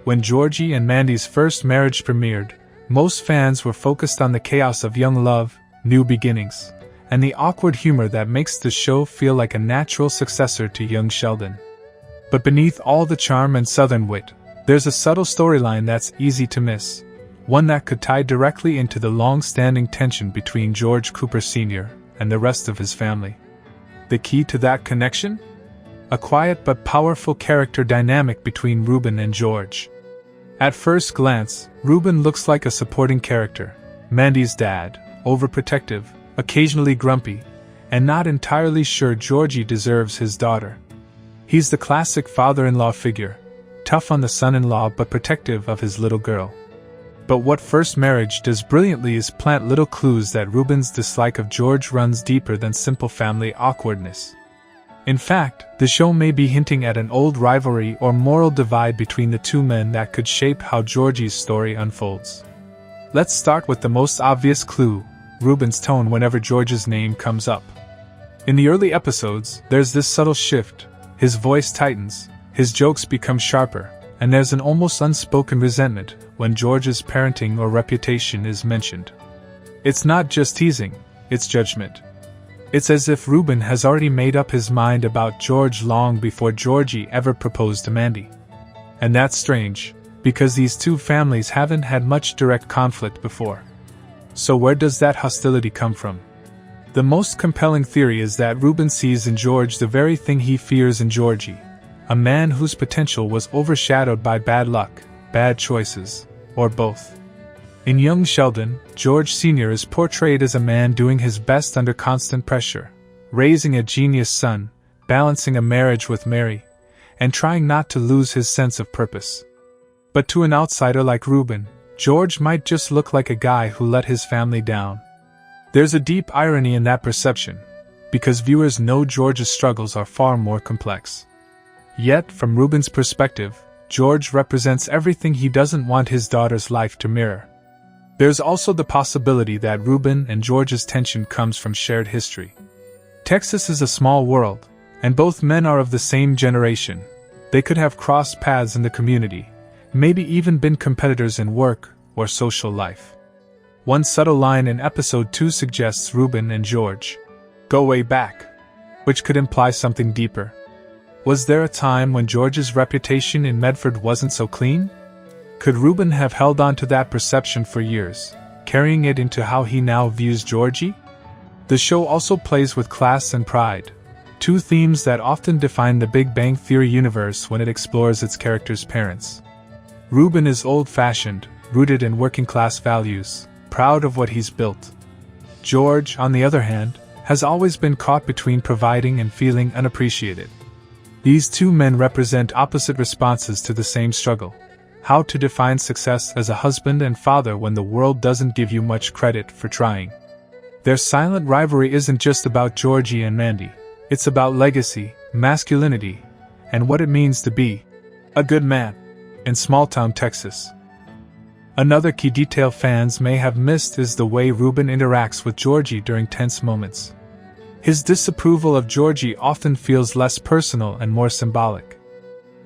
When Georgie and Mandy's first marriage premiered, most fans were focused on the chaos of young love, new beginnings, and the awkward humor that makes the show feel like a natural successor to Young Sheldon. But beneath all the charm and southern wit, there's a subtle storyline that's easy to miss, one that could tie directly into the long-standing tension between George Cooper Sr. and the rest of his family. The key to that connection? A quiet but powerful character dynamic between Ruben and George. At first glance, Ruben looks like a supporting character, Mandy's dad, overprotective, occasionally grumpy, and not entirely sure Georgie deserves his daughter. He's the classic father-in-law figure, tough on the son-in-law but protective of his little girl. But what First Marriage does brilliantly is plant little clues that Ruben's dislike of George runs deeper than simple family awkwardness. In fact, the show may be hinting at an old rivalry or moral divide between the two men that could shape how Georgie's story unfolds. Let's start with the most obvious clue, Ruben's tone whenever George's name comes up. In the early episodes, there's this subtle shift. His voice tightens, his jokes become sharper, and there's an almost unspoken resentment when George's parenting or reputation is mentioned. It's not just teasing, it's judgment. It's as if Ruben has already made up his mind about George long before Georgie ever proposed to Mandy. And that's strange, because these two families haven't had much direct conflict before. So where does that hostility come from? The most compelling theory is that Ruben sees in George the very thing he fears in Georgie, a man whose potential was overshadowed by bad luck, bad choices, or both. In Young Sheldon, George Sr. is portrayed as a man doing his best under constant pressure, raising a genius son, balancing a marriage with Mary, and trying not to lose his sense of purpose. But to an outsider like Ruben, George might just look like a guy who let his family down. There's a deep irony in that perception, because viewers know George's struggles are far more complex. Yet, from Ruben's perspective, George represents everything he doesn't want his daughter's life to mirror. There's also the possibility that Ruben and George's tension comes from shared history. Texas is a small world, and both men are of the same generation. They could have crossed paths in the community, maybe even been competitors in work or social life. One subtle line in episode 2 suggests Ruben and George go way back, which could imply something deeper. Was there a time when George's reputation in Medford wasn't so clean? Could Ruben have held on to that perception for years, carrying it into how he now views Georgie? The show also plays with class and pride, two themes that often define the Big Bang Theory universe when it explores its characters' parents. Ruben is old-fashioned, rooted in working-class values, proud of what he's built. George, on the other hand, has always been caught between providing and feeling unappreciated. These two men represent opposite responses to the same struggle: how to define success as a husband and father when the world doesn't give you much credit for trying. Their silent rivalry isn't just about Georgie and Mandy, it's about legacy, masculinity, and what it means to be a good man in small-town Texas. Another key detail fans may have missed is the way Ruben interacts with Georgie during tense moments. His disapproval of Georgie often feels less personal and more symbolic.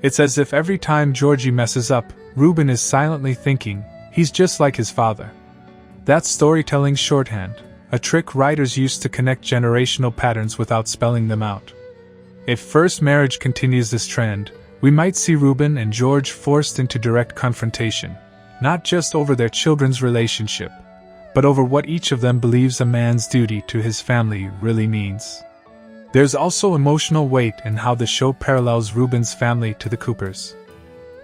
It's as if every time Georgie messes up, Ruben is silently thinking, he's just like his father. That's storytelling shorthand, a trick writers use to connect generational patterns without spelling them out. If First Marriage continues this trend, we might see Ruben and George forced into direct confrontation, not just over their children's relationship, but over what each of them believes a man's duty to his family really means. There's also emotional weight in how the show parallels Ruben's family to the Coopers.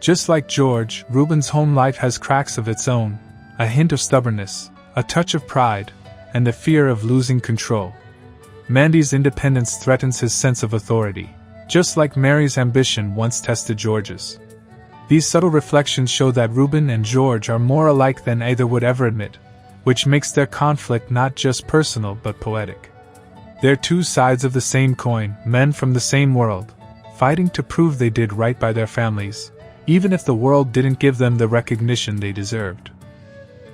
Just like George, Ruben's home life has cracks of its own, a hint of stubbornness, a touch of pride, and the fear of losing control. Mandy's independence threatens his sense of authority, just like Mary's ambition once tested George's. These subtle reflections show that Ruben and George are more alike than either would ever admit, which makes their conflict not just personal but poetic. They're two sides of the same coin, men from the same world, fighting to prove they did right by their families, even if the world didn't give them the recognition they deserved.